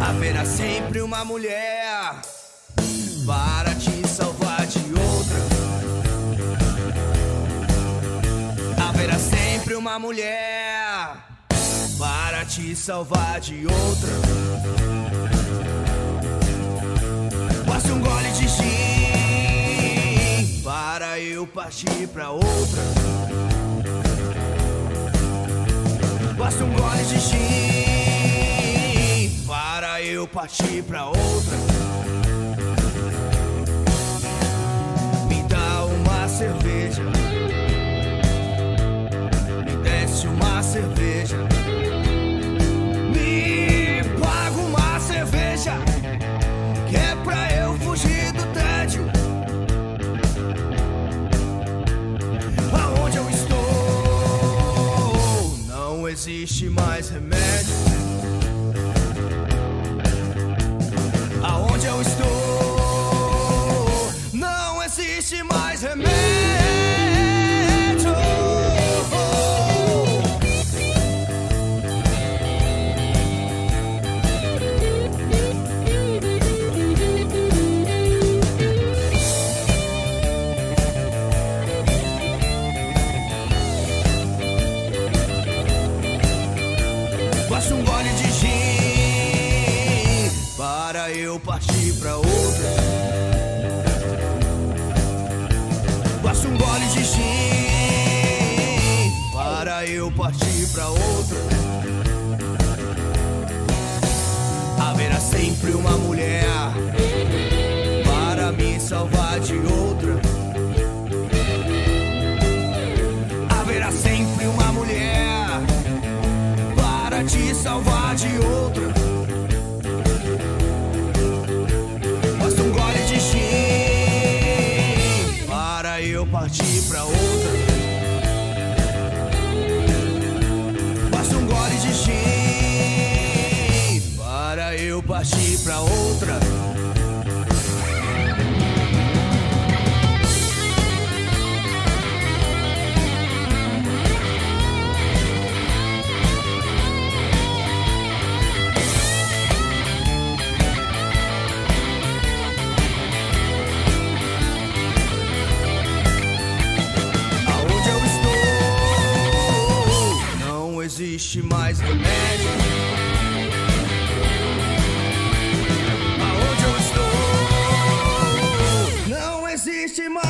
Haverá sempre uma mulher para te salvar de outra. Haverá sempre uma mulher para te salvar de outra. Basta um gole de gin para eu partir pra outra. Basta um gole de gin para eu partir pra outra. Me dá uma cerveja, me desce uma cerveja, me paga uma cerveja, que é pra eu fugir do tédio. Aonde eu estou não existe mais remédio. Aonde eu estou não existe mais remédio. Basta um gole de gin para eu partir pra outra. Basta um gole de gin para eu partir pra outra. Haverá sempre uma mulher para me salvar de outra. Haverá sempre uma mulher para te salvar de outra. Basta um gole de gin para eu partir pra outra. Basta um gole de gin para eu partir pra outra. Não existe mais remédio. Aonde eu estou não existe mais